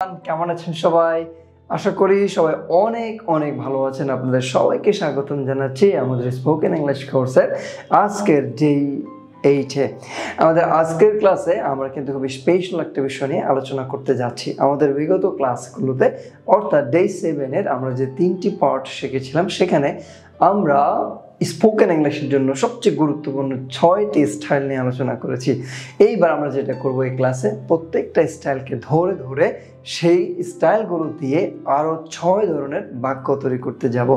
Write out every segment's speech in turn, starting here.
কেমন আছেন সবাই? আশা করি সবাই অনেক অনেক ভালো আছেন। আপনাদের সবাইকে স্বাগতম জানাচ্ছি আমাদের স্পোকেন ইংলিশ কোর্সের আজকের যেই আমাদের আজকের ক্লাসে আমরা কিন্তু খুবই স্পেশাল একটা বিষয় নিয়ে আলোচনা করতে যাচ্ছি। আমাদের বিগত ক্লাসগুলোতে অর্থাৎ ডে 7-এর আমরা যে 3টি পার্ট শিখেছিলাম সেখানে আমরা স্পোকেন ইংলিশের জন্য সবচেয়ে গুরুত্বপূর্ণ 6টি স্টাইল নিয়ে আলোচনা করেছি। এইবার আমরা যেটা করব এই ক্লাসে প্রত্যেকটা স্টাইলকে ধরে ধরে সেই স্টাইলগুলো দিয়ে আরও 6 ধরনের বাক্য তৈরি করতে যাব,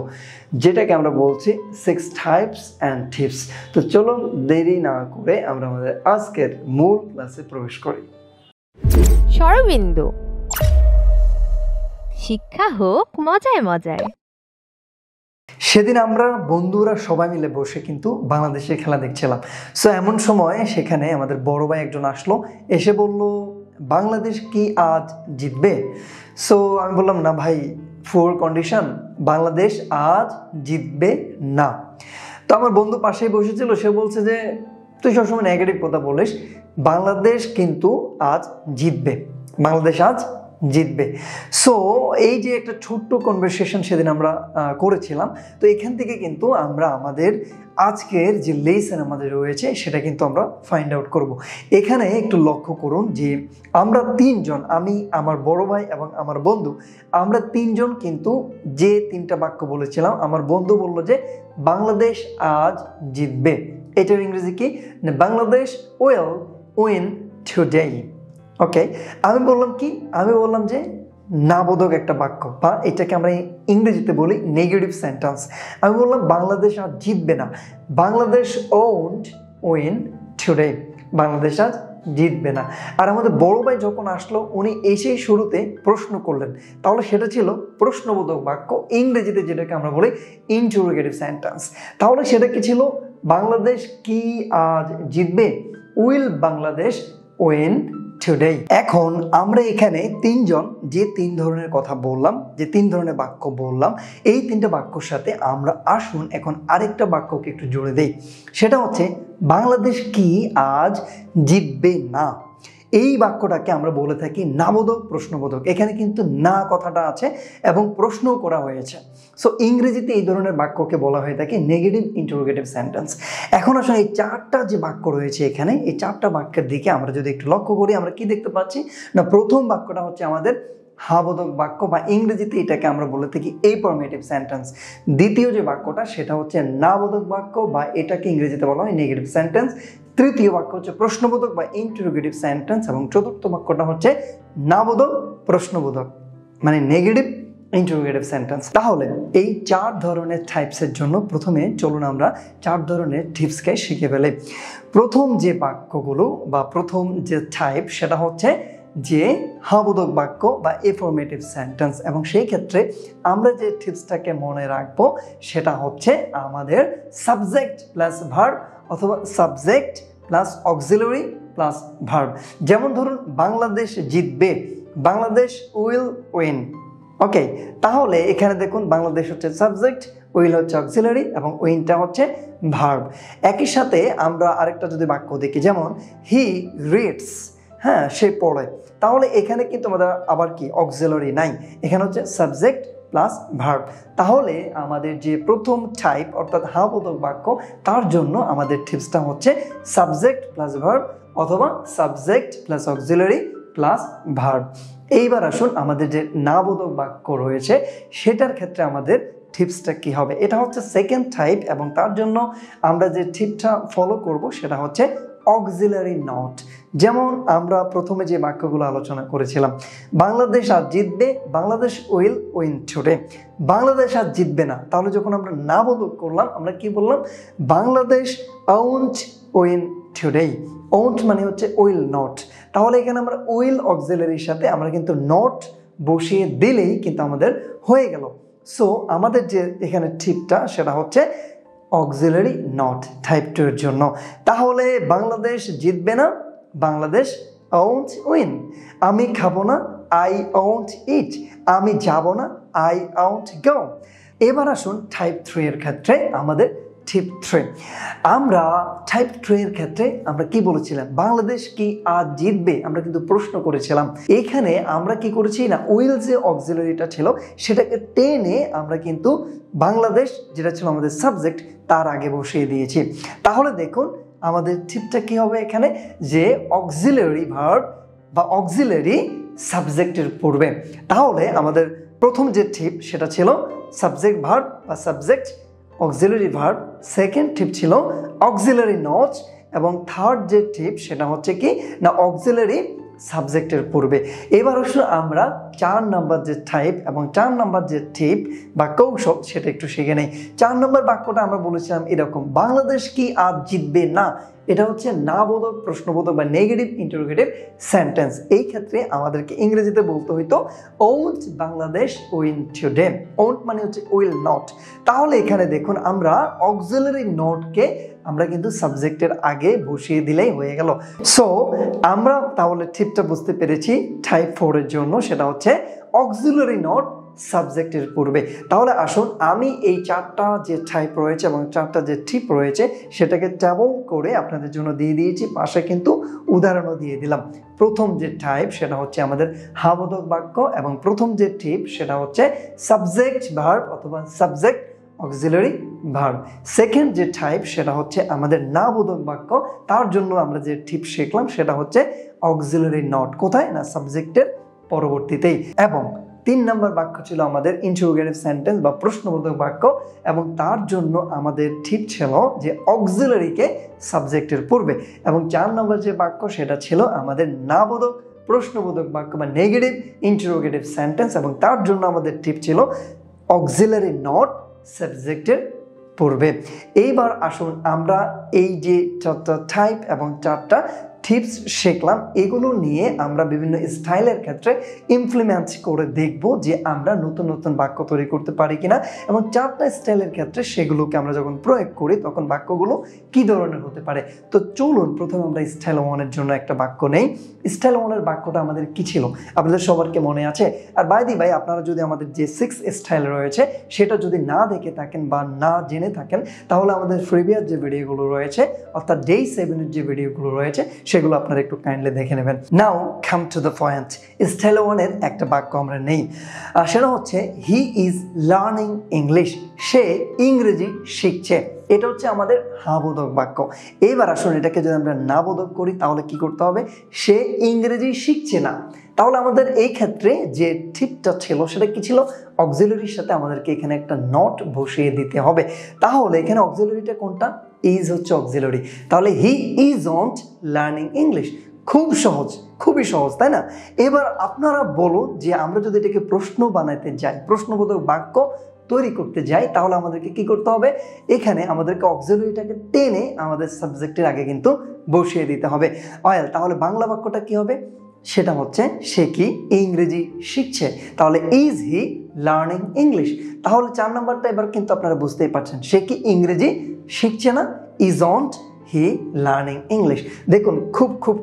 যেটাকে আমরা বলছি 6 টাইপস অ্যান্ড টিপস। তো চলুন দেরি না করে আমরা আমাদের আজকের মূল ক্লাসে প্রবেশ করি। SoroBindu, শিক্ষা হোক মজায় মজায়। সেদিন আমরা বন্ধুরা সবাই মিলে বসে কিন্তু বাংলাদেশের খেলা দেখছিলাম। সো এমন সময় সেখানে আমাদের বড় ভাই একজন আসলো, এসে বলল, বাংলাদেশ কি আজ জিতবে? সো আমি বললাম, না ভাই, ফুল কন্ডিশন, বাংলাদেশ আজ জিতবে না। তো আমার বন্ধু পাশেই বসেছিল, সে বলছে যে তুই সবসময় নেগেটিভ কথা বলিস, বাংলাদেশ কিন্তু আজ জিতবে, বাংলাদেশ আজ জিতবে। সো এই যে একটা ছোট্ট কনভারসেশন সেদিন আমরা করেছিলাম, তো এখান থেকে কিন্তু আমরা আমাদের আজকের যে লেসন আমাদের রয়েছে সেটা কিন্তু আমরা ফাইন্ড আউট করব। এখানে একটু লক্ষ্য করুন যে আমরা 3 জন, আমি, আমার বড় ভাই এবং আমার বন্ধু, আমরা 3 জন কিন্তু যে 3টা বাক্য বলেছিলাম, আমার বন্ধু বলল যে বাংলাদেশ আজ জিতবে। এটার ইংরেজি কি? Bangladesh will win today. Okay, আমি বললাম কি? আমি বললাম যে নাবোধক একটা বাক্য, বা এটাকে আমরা ইংরেজিতে বলি নেগেটিভ সেন্টেন্স। আমি বললাম বাংলাদেশ আজ জিতবে না, Bangladesh won't win today, Bangladesh আজ জিতবে না। আর আমাদের বড় ভাই যখন আসলো, উনি এসেই শুরুতে প্রশ্ন করলেন, তাহলে সেটা ছিল প্রশ্নবোধক বাক্য, ইংরেজিতে যেটাকে আমরা বলি ইন্টারোগেটিভ সেন্টেন্স। তাহলে সেটা কি ছিল? বাংলাদেশ কি আজ জিতবে? Will Bangladesh win today. এখন আমরা এখানে 3 জন যে 3 ধরনের কথা বললাম, যে 3 ধরনের বাক্য বললাম, এই 3টা বাক্যর সাথে আমরা আসুন এখন আরেকটা বাক্যকে একটু জুড়ে দেই। সেটা হচ্ছে বাংলাদেশ কি আজ জিতবে না। এই বাক্যটাকে আমরা বলে থাকি নাবোধক প্রশ্নবোধক। এখানে কিন্তু না কথাটা আছে এবং প্রশ্নও করা হয়েছে। সো ইংরেজিতে এই ধরনের বাক্যকে বলা হয়ে থাকে নেগেটিভ ইন্টারোগেটিভ সেন্টেন্স। এখন আসলে এই 4টা যে বাক্য রয়েছে এখানে, এই 4টা বাক্যের দিকে আমরা যদি একটু লক্ষ্য করি, আমরা কি দেখতে পাচ্ছি না, প্রথম বাক্যটা হচ্ছে আমাদের হাবোধক বাক্য, বা ইংরেজিতে এটাকে আমরা বলে থাকি এফার্মেটিভ সেন্টেন্স। দ্বিতীয় যে বাক্যটা সেটা হচ্ছে নাবোধক বাক্য, বা এটাকে ইংরেজিতে বলা হয় নেগেটিভ সেন্টেন্স। তৃতীয় বাক্য হচ্ছে প্রশ্নবোধক বা ইন্টারোগেটিভ সেন্টেন্স, এবং চতুর্থ বাক্যটা হচ্ছে নাবোধক প্রশ্নবোধক, মানে নেগেটিভ ইন্টারোগেটিভ সেন্টেন্স। তাহলে এই 4 ধরনের টাইপসের জন্য প্রথমে চলুন আমরা 4 ধরনের টিপসকে শিখে ফেলি। প্রথম যে বাক্যগুলো বা প্রথম যে টাইপ সেটা হচ্ছে যে হাবোধক বাক্য বা এফার্মেটিভ সেন্টেন্স, এবং সেই ক্ষেত্রে আমরা যে টিপসটাকে মনে রাখবো সেটা হচ্ছে আমাদের সাবজেক্ট প্লাস ভার্ব অথবা subject plus auxiliary plus verb. যেমন ধরুন বাংলাদেশ জিতবে, বাংলাদেশ উইল উইন। ওকে, তাহলে এখানে দেখুন বাংলাদেশ হচ্ছে সাবজেক্ট, উইল হচ্ছে অক্সিলারি এবং উইনটা হচ্ছে ভার্ব। একই সাথে আমরা আরেকটা যদি বাক্য দেখি, যেমন হি রিডস, হ্যাঁ সে পড়ে, তাহলে এখানে কিন্তু আমাদের আবার কি অক্সিলারি নাই, এখানে হচ্ছে সাবজেক্ট প্লাস ভার্ব। তাহলে আমাদের যে প্রথম টাইপ অর্থাৎ হাবোধক বাক্য, তার জন্য আমাদের টিপসটা হচ্ছে সাবজেক্ট প্লাস ভার্ব অথবা subject plus auxiliary plus verb. এইবার আসুন আমাদের যে নাবোধক বাক্য রয়েছে সেটার ক্ষেত্রে আমাদের টিপসটা কি হবে? এটা হচ্ছে সেকেন্ড টাইপ, এবং তার জন্য আমরা যে টিপটা ফলো করব সেটা হচ্ছে অক্সিলারি নট। যেমন আমরা প্রথমে যে বাক্যগুলো আলোচনা করেছিলাম, বাংলাদেশ আজ জিতবে, Bangladesh will win today. Bangladesh আজ জিতবে না, তাহলে যখন আমরা নাবোধক করলাম আমরা কি বললাম? Bangladesh won't win today. Won't মানে হচ্ছে উইল নট, তাহলে এখানে আমরা উইল অক্সিলারির সাথে আমরা কিন্তু নট বসিয়ে দিলেই কিন্তু আমাদের হয়ে গেল। সো আমাদের যে এখানে টিপটা সেটা হচ্ছে অক্সিলারি নট টাইপ 2 এর জন্য। তাহলে বাংলাদেশ জিতবে না, বাংলাদেশ ওন্ট উইন। আমি খাবো না, আই ওন্ট ইট। আমি যাব না, আই ওন্ট গো। এবার আসুন টাইপ 3 এর ক্ষেত্রে আমাদের টিপ 3 আমরা টাইপ 3 এর ক্ষেত্রে আমরা কি বলেছিলাম বাংলাদেশ কি আজ জিতবে আমরা কিন্তু প্রশ্ন করেছিলাম এখানে আমরা কি করেছি না উইল যে অক্সিলারিটা ছিল সেটাকে টেনে আমরা কিন্তু বাংলাদেশ যেটা ছিল আমাদের সাবজেক্ট তার আগে বসিয়ে দিয়েছি তাহলে দেখুন আমাদের টিপটা কি হবে এখানে যে অক্সিলারি ভার্ব বা অক্সিলারি সাবজেক্টের পূর্বে তাহলে আমাদের প্রথম যে টিপ সেটা ছিল সাবজেক্ট ভার্ব বা সাবজেক্ট অক্সিলারি ভার্ব সেকেন্ড টিপ ছিল অক্সিলারি নট এবং থার্ড যে টিপ সেটা হচ্ছে কি না অক্সিলারি সাবজেক্টের পূর্বে এবার আসলে আমরা 4 নাম্বার যে টাইপ এবং 4 নাম্বার যে টিপ বা কৌশল সেটা একটু শিখে নেই 4 নাম্বার বাক্যটা আমরা বলেছিলাম এরকম বাংলাদেশ কি আজ জিতবে না এটা হচ্ছে না বোধক প্রশ্নবোধক বা নেগেটিভ ইন্টারোগেটিভ সেন্টেন্স এই ক্ষেত্রে আমাদেরকে ইংরেজিতে বলতে হইতো won't Bangladesh win today won't মানে হচ্ছে উইল নট তাহলে এখানে দেখুন আমরা অক্সিলারি নটকে আমরা কিন্তু সাবজেক্টের আগে বসিয়ে দিলেই হয়ে গেল সো আমরা তাহলে টিপটা বুঝতে পেরেছি টাইপ 4 এর জন্য সেটা হচ্ছে অক্সিলারি নট সাবজেক্টের পূর্বে তাহলে আসুন আমি এই 4টা যে টাইপ রয়েছে এবং 4টা যে টিপ রয়েছে সেটাকে টেবল করে আপনাদের জন্য দিয়ে দিয়েছি পাশে কিন্তু উদাহরণও দিয়ে দিলাম প্রথম যে টাইপ সেটা হচ্ছে আমাদের হাবোধক বাক্য এবং প্রথম যে টিপ সেটা হচ্ছে সাবজেক্ট ভার্ব অথবা সাবজেক্ট অক্সিলারি ভার্ব সেকেন্ড যে টাইপ সেটা হচ্ছে আমাদের না বোধক বাক্য তার জন্য আমরা যে টিপ শিখলাম সেটা হচ্ছে অক্সিলারি নট কোথায় না সাবজেক্টের পরবর্তীতেই এবং 3 নম্বর বাক্য ছিল আমাদের ইন্টারোগেটিভ সেন্টেন্স বা প্রশ্নবোধক বাক্য এবং তার জন্য আমাদের টিপ ছিল যে অক্সিলারিকে সাবজেক্টের পূর্বে এবং 4 নম্বর যে বাক্য সেটা ছিল আমাদের না বোধক প্রশ্নবোধক বাক্য বা নেগেটিভ ইন্টারোগেটিভ সেন্টেন্স এবং তার জন্য আমাদের টিপ ছিল অক্সিলারি নট সাবজেক্টের পূর্বে এইবার আসুন আমরা এই যে 4টা টাইপ এবং 4টা টিপস শিখলাম এগুলো নিয়ে আমরা বিভিন্ন স্টাইলের ক্ষেত্রে ইমপ্লিমেন্ট করে দেখব যে আমরা নতুন নতুন বাক্য তৈরি করতে পারি কিনা এবং 4টা স্টাইলের ক্ষেত্রে সেগুলোকে আমরা যখন প্রয়োগ করি তখন বাক্যগুলো কি ধরনের হতে পারে তো চলুন প্রথমে আমরা স্টাইল 1 এর জন্য একটা বাক্য নেই স্টাইল 1 এর বাক্যটা আমাদের কি ছিল আপনাদের সবারকে মনে আছে আর বাই দি ভাই আপনারা যদি আমাদের যে 6 স্টাইল রয়েছে সেটা যদি না দেখে থাকেন বা না জেনে থাকেন তাহলে আমাদের প্রিভিয়াস যে ভিডিওগুলো রয়েছে অর্থাৎ ডে 7 এর যে ভিডিওগুলো রয়েছে সেগুলো আপনারা একটু কাইন্ডলি দেখে নেবেন now come to the point style 1 এর একটা বাক্য আমরা নেই সেটা হচ্ছে হি ইজ লার্নিং ইংলিশ সে ইংরেজি শিখছে এটা হচ্ছে আমাদের হাবোধক বাক্য এবার আসুন এটাকে যদি আমরা না বোধক করি তাহলে কি করতে হবে সে ইংরেজি শিখছে না তাহলে আমাদের এই ক্ষেত্রে যে টিপটা ছিল সেটা কি ছিল অক্সিলারির সাথে আমাদেরকে এখানে একটা নট বসিয়ে দিতে হবে তাহলে এখানে অক্সিলারিটা কোনটা ইজ হচ্ছে অক্সিলারি তাহলে হি ইজন্ট লার্নিং ইংলিশ খুব সহজ খুবই সহজ তাই না এবার আপনারা বলুন যে আমরা যদি এটাকে প্রশ্ন বানাতে যাই প্রশ্নবোধক বাক্য তৈরি করতে যাই তাহলে আমাদেরকে কি করতে হবে এখানে আমাদেরকে অক্সিলারিটাকে টেনে আমাদের সাবজেক্টের আগে কিন্তু বসিয়ে দিতে হবে অয়েল তাহলে বাংলা বাক্যটা কি হবে সেটা হচ্ছে সে কি ইংরেজি শিখছে তাহলে ইজ হি লার্নিং ইংলিশ তাহলে 4 নম্বরটা এবার কিন্তু আপনারা বুঝতেই পারছেন সে কি ইংরেজি শিখছে না ইজন্ট হি লার্নিং ইংলিশ দেখুন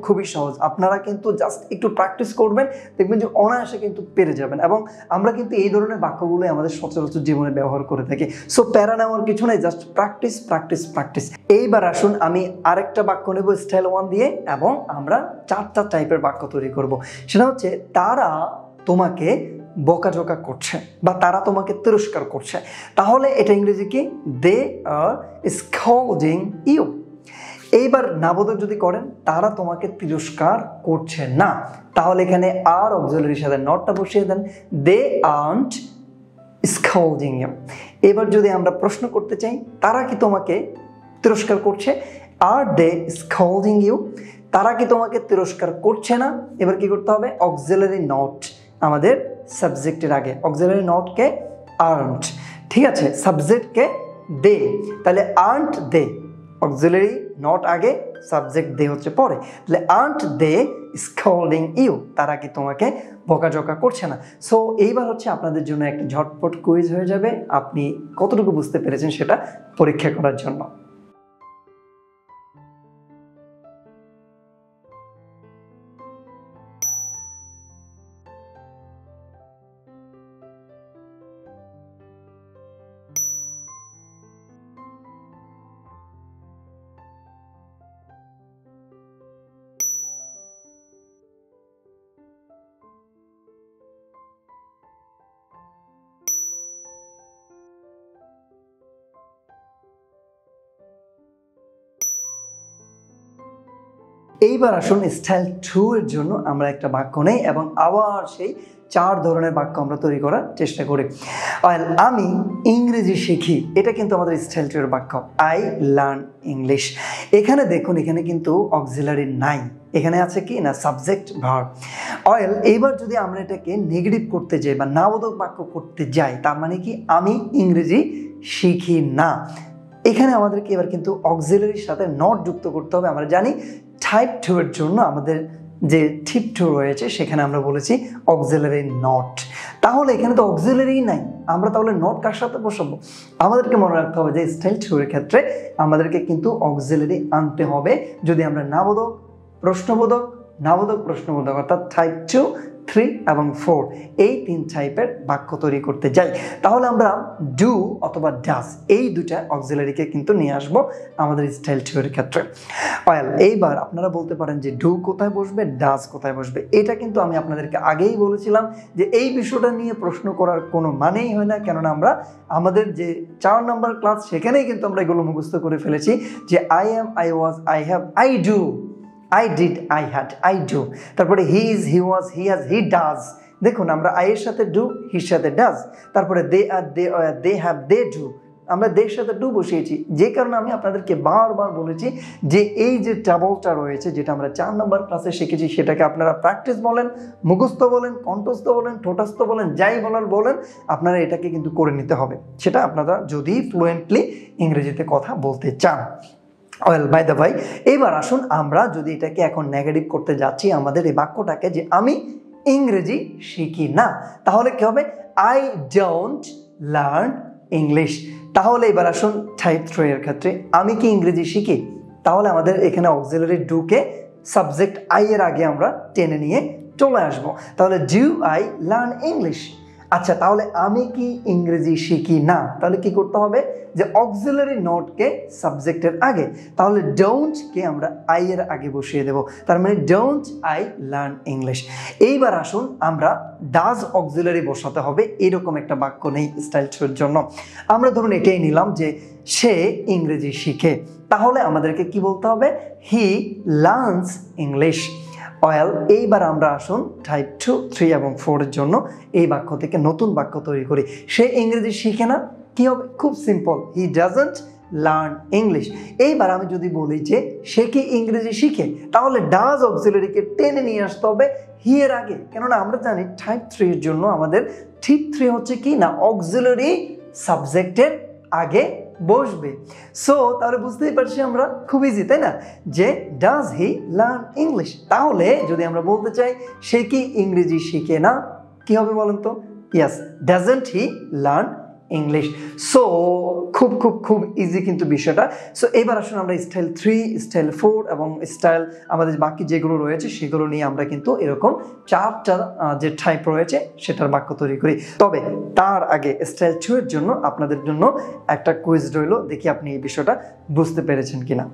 খুবই সহজ আপনারা কিন্তু জাস্ট একটু প্র্যাকটিস করবেন দেখবেন যে অনায়াসে কিন্তু পেরে যাবেন এবং আমরা কিন্তু এই ধরনের বাক্যগুলোই আমাদের সচরাচর জীবনে ব্যবহার করে থাকি সো প্যারা নেওয়ার কিছু নেই জাস্ট প্র্যাকটিস এইবার আসুন আমি আরেকটা বাক্য নেব স্টাইল 1 দিয়ে এবং আমরা 4টা টাইপের বাক্য তৈরি করব সেটা হচ্ছে তারা তোমাকে বকাঝকা করছে বা তারা তোমাকে তিরস্কার করছে তাহলে এটা ইংরেজি কি দে আর স্কল্ডিং ইউ এইবার নাবোধক যদি করেন তারা তোমাকে তিরস্কার করছে না তাহলে এখানে আর অক্সিলারির সাথে নটটা বসিয়ে দেন দে আর্নট স্কল্ডিং ইউ এবার যদি আমরা প্রশ্ন করতে চাই তারা কি তোমাকে তিরস্কার করছে আর দে স্কল্ডিং ইউ তারা কি তোমাকে তিরস্কার করছে না এবার কি করতে হবে অক্সিলারি নট আমাদের সাবজেক্টের আগে অক্সিলারি নটকে আর্নট ঠিক আছে সাবজেক্টকে দে তাহলে আর্নট দে অক্সিলারি নট আগে সাবজেক্ট দে হচ্ছে পরে তাহলে আর্নট দে স্কল্ডিং ইউ তারা কি তোমাকে বকাঝকা করছে না সো এইবার হচ্ছে আপনাদের জন্য একটা ঝটপট কুইজ হয়ে যাবে আপনি কতটুকু বুঝতে পেরেছেন সেটা পরীক্ষা করার জন্য এইবার আসুন স্টাইল 2 এর জন্য আমরা একটা বাক্য নেই এবং আবার সেই 4 ধরনের বাক্য আমরা তৈরি করার চেষ্টা করি। আমি ইংরেজি শিখি, এটা কিন্তু আমাদের স্টাইল 2 এর বাক্য। I learn English. এখানে দেখুন, এখানে কিন্তু অক্সিলারি নাই, এখানে আছে কি না সাবজেক্ট ভার্ব। এইবার যদি আমরা এটাকে নেগেটিভ করতে যাই বা নাবোধক বাক্য করতে যাই, তার মানে কি আমি ইংরেজি শিখি না। এখানে আমাদেরকে এবার কিন্তু অক্সিলারির সাথে নট যুক্ত করতে হবে। আমরা জানি টাইপ 2 এর জন্য আমাদের যে টিপ 2 রয়েছে সেখানে আমরা বলেছি অক্সিলারি নট। তাহলে এখানে তো অক্সিলারি নাই, আমরা তাহলে নট কার সাথে বসাবো? আমাদেরকে মনে রাখতে হবে যে স্টাইল 2 এর ক্ষেত্রে আমাদেরকে কিন্তু অক্সিলারি আনতে হবে যদি আমরা নাবোধক, প্রশ্নবোধক, নাবোধক, প্রশ্নবোধক অর্থাৎ টাইপ 2, 3 এবং 4 এই 3 টাইপের বাক্য তৈরি করতে যাই। তাহলে আমরা ডু অথবা ডাজ এই দুটা অক্সিলারিকে কিন্তু নিয়ে আসবো আমাদের স্টাইল 2 এর ক্ষেত্রে। এইবার আপনারা বলতে পারেন যে ডু কোথায় বসবে, ডাজ কোথায় বসবে। এটা কিন্তু আমি আপনাদেরকে আগেই বলেছিলাম যে এই বিষয়টা নিয়ে প্রশ্ন করার কোনো মানেই হয় না, কেননা আমরা আমাদের যে 4 নম্বর ক্লাস সেখানেই কিন্তু আমরা এগুলো মুখস্থ করে ফেলেছি যে I am, I was, I have, I do, I did, I had, I do। তারপরে he is, he was, he has, he does। দেখুন আমরা I এর সাথে do, হির সাথে does। তারপরে they are, they were, they have, they do। আমরা they এর সাথে do বসিয়েছি, যে কারণে আমি আপনাদেরকে বারবার বলেছি যে এই যে টেবলটা রয়েছে, যেটা আমরা 4 নম্বর ক্লাসে শিখেছি, সেটাকে আপনারা প্র্যাকটিস বলেন, মুখস্থ বলেন, কণ্ঠস্থ বলেন, ঠোঁটস্থ বলেন, যাই বলেন, আপনারা এটাকে কিন্তু করে নিতে হবে, সেটা আপনারা যদি ফ্লুয়েন্টলি ইংরেজিতে কথা বলতে চান। বাই দ্য ভাই, এবার আসুন আমরা যদি এটাকে এখন নেগেটিভ করতে যাচ্ছি আমাদের এই বাক্যটাকে, যে আমি ইংরেজি শিখি না, তাহলে কি হবে? I don't learn English. তাহলে এবার আসুন টাইপ 3 এর ক্ষেত্রে আমি কি ইংরেজি শিখি, তাহলে আমাদের এখানে অক্সিলারি ডুকে সাবজেক্ট আই এর আগে আমরা টেনে নিয়ে চলে আসবো। তাহলে ডু আই লার্ন ইংলিশ। আচ্ছা, তাহলে আমি কি ইংরেজি শিখি না, তাহলে কি করতে হবে? যে অক্সিলারি নটকে সাবজেক্টের আগে, তাহলে ডোন্ট কে আমরা আই এর আগে বসিয়ে দেব, তার মানে ডোন্ট আই লার্ন ইংলিশ। এইবার আসুন আমরা ডাজ অক্সিলারি বসাতে হবে, এরকম একটা বাক্য নেই স্টাইল 2 এর জন্য। আমরা ধরুন এটাই নিলাম যে সে ইংরেজি শিখে, তাহলে আমাদেরকে কি বলতে হবে? He learns English. এইবার আমরা আসুন টাইপ 2, 3 এবং 4 এর জন্য এই বাক্য থেকে নতুন বাক্য তৈরি করি। সে ইংরেজি শিখে না, কি হবে? খুব simple, he doesn't learn English. এইবার আমি যদি বলি যে সে কি ইংরেজি শিখে, তাহলে ডাজ অক্সিলারিকে টেনে নিয়ে আসতে হবে হি এর আগে, কেননা আমরা জানি টাইপ 3 এর জন্য আমাদের টিপ 3 হচ্ছে কি না অক্সিলারি সাবজেক্টের আগে বসবে। সো তাহলে বুঝতেই পারছি আমরা, খুব ইজি তাই না, যে ডাজ হি লার্ন ইংলিশ। তাহলে যদি আমরা বলতে চাই সে কি ইংরেজি শিখে না, কি হবে বলেন তো? Yes, doesn't he learn English. So খুব খুব খুব ইজি কিন্তু বিষয়টা। সো এবার আসুন আমরা স্টাইল 3, স্টাইল 4 এবং স্টাইল আমাদের বাকি যেগুলো রয়েছে সেগুলো নিয়ে আমরা কিন্তু এরকম 4টা যে টাইপ রয়েছে সেটার বাক্য তৈরি করি। তবে তার আগে স্টাইল 2 এর জন্য আপনাদের জন্য একটা কুইজ রইল, দেখি আপনি এই বিষয়টা বুঝতে পেরেছেন কিনা।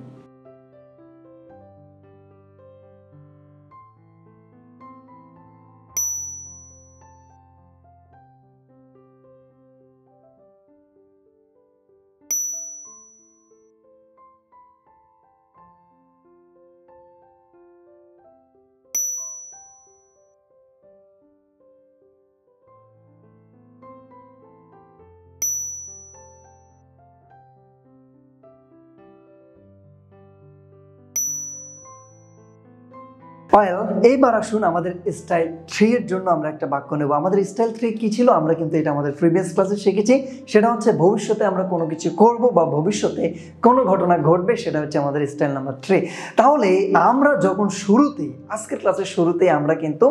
এইবার আসুন আমাদের স্টাইল 3 এর জন্য আমরা একটা বাক্য নেব। আমাদের স্টাইল 3 কি ছিল আমরা কিন্তু এটা আমাদের প্রিভিয়াস ক্লাসে শিখেছি, সেটা হচ্ছে ভবিষ্যতে আমরা কোনো কিছু করব বা ভবিষ্যতে কোনো ঘটনা ঘটবে, সেটা হচ্ছে আমাদের স্টাইল নাম্বার 3। তাহলে আমরা যখন শুরুতেই আজকের ক্লাসের শুরুতেই আমরা কিন্তু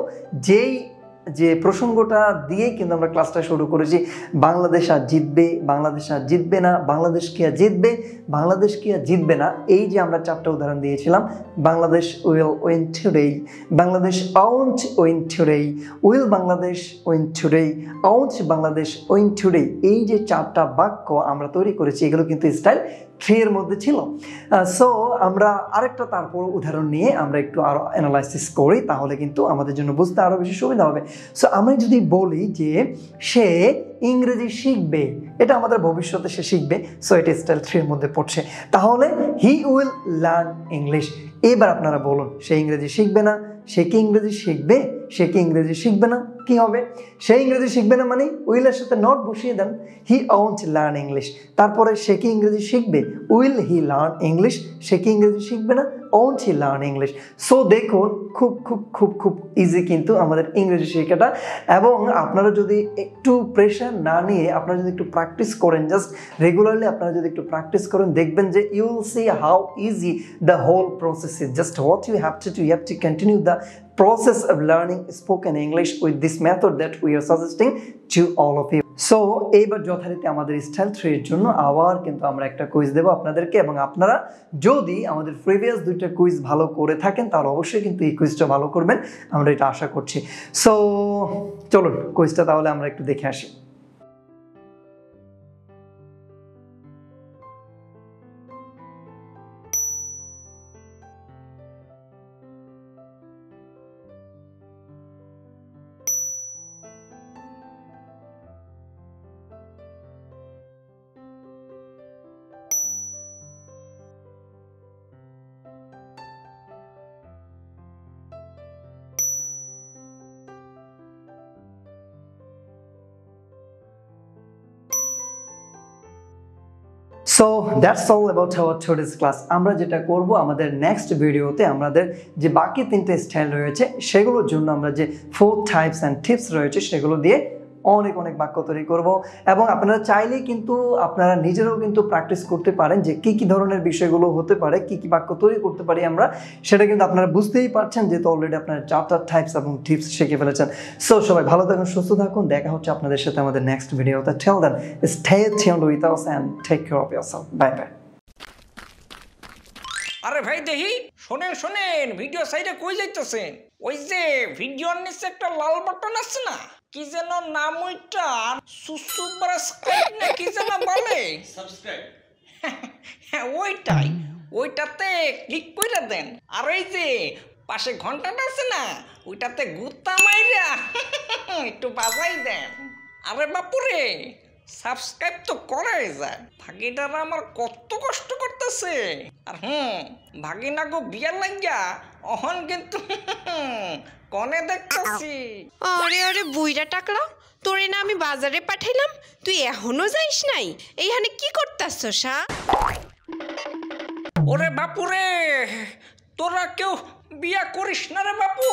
যে প্রসঙ্গটা দিয়েই কিন্তু আমরা ক্লাসটা শুরু করেছি, বাংলাদেশ আর জিতবে, বাংলাদেশ আর জিতবে না, বাংলাদেশ কি আর জিতবে, বাংলাদেশ কি আর জিতবে না, এই যে আমরা 4টা উদাহরণ দিয়েছিলাম, Bangladesh will win today, Bangladesh won't win today, will Bangladesh win today, won't Bangladesh win today, এই যে 4টা বাক্য আমরা তৈরি করেছি এগুলো কিন্তু স্টাইল 3 এর মধ্যে ছিল। সো আমরা আরেকটা তারপর উদাহরণ নিয়ে আমরা একটু আরো অ্যানালাইসিস করি, তাহলে কিন্তু আমাদের জন্য বুঝতে আরো বেশি সুবিধা হবে। সো আমি যদি বলি যে সে ইংরেজি শিখবে, এটা আমাদের ভবিষ্যতে সে শিখবে, সো এটা স্টাইল 3 এর মধ্যে পড়ছে, তাহলে হি উইল লার্ন ইংলিশ। এবার আপনারা বলুন, সে ইংরেজি শিখবে না, সে কি ইংরেজি শিখবে? সে কি ইংরেজি শিখবে না? কি হবে? সে ইংরেজি শিখবে না মানে উইলের সাথে নট বসিয়ে দেন, হি ওয়ন্ট লার্ন ইংলিশ। তারপরে সে কি ইংরেজি শিখবে? Will he learn English. সে কি ইংরেজি শিখবে না? Won't he learn English. So দেখুন, খুব খুব খুব খুব ইজি কিন্তু আমাদের ইংরেজি শেখাটা। এবং আপনারা যদি একটু প্রেশার না নিয়ে আপনারা যদি একটু প্র্যাকটিস করেন, জাস্ট রেগুলারলি আপনারা যদি একটু প্র্যাকটিস করেন, দেখবেন যে you will see how easy the whole process is. Just what you have to continue the process of learning spoken English with this method that we are suggesting to all of you. So এইবার যথারীতি আমাদের style 3 এর জন্য আবার কিন্তু আমরা একটা quiz দেব আপনাদেরকে, এবং আপনারা যদি আমাদের প্রিভিয়াস 2টা কুইজ ভালো করে থাকেন তাহলে অবশ্যই কিন্তু এই কুইজটা ভালো করবেন, আমরা এটা আশা করছি। সো চলুন কুইজটা তাহলে আমরা একটু দেখে আসি। So that's all about our today's class. আমরা যেটা করব, আমাদের নেক্সট ভিডিওতে আমাদের যে বাকি 3টে স্টাইল রয়েছে সেগুলোর জন্য আমরা যে 4 টাইপস অ্যান্ড টিপস রয়েছে সেগুলো দিয়ে অনেক অনেক বাক্য তৈরি করব। এবং আপনারা চাইলে কিন্তু আপনারা নিজেরাও কিন্তু প্র্যাকটিস করতে পারেন যে কি কি ধরনের বিষয়গুলো হতে পারে, কি কি বাক্য তৈরি করতে পারি আমরা, সেটা কিন্তু আপনারা বুঝতেই পারছেন যেহেতু অলরেডি আপনারা 4টা টাইপস এবং টিপস শিখে ফেলেছেন। সো সবাই ভালো থাকুন, সুস্থ থাকুন, দেখা হচ্ছে আপনাদের সাথে আমাদের নেক্সট ভিডিওতে। Till then stay tuned with us and take care of yourself. Bye bye. আরে ভাই দেখি, শোনেন শোনেন, ভিডিও সাইডে কই যাইতেছেন? ওই যে ভিডিওর নিচে একটা লাল বাটন আছে না, কি যেন নাম ওইটা, সাবস্ক্রাইব না কি যেন বলে, সাবস্ক্রাইব। হ্যাঁ ওইটাই, ওইটাতে ক্লিক করে দেন। আর ওই যে পাশে ঘন্টাটা আছে না, ওইটাতে গুত্তা মাইরা একটু বাজাই দেন। আরে বাপুরে, সাবস্ক্রাইব তো করাই যায়, ভাগিনারা আমার কত কষ্ট করতেছে। আর ভাগিনা গো বিয়ার লাগিয়া অহন কিন্তু কনে দেখতেছি। আরে আরে বুইরা টাকলা, তোরে না আমি বাজারে পাঠাইলাম, তুই এখনো যাইস নাই? এইখানে কি করতাছস? ওরে বাপুরে, তোরা কেউ বিয়া করিস না রে বাপু।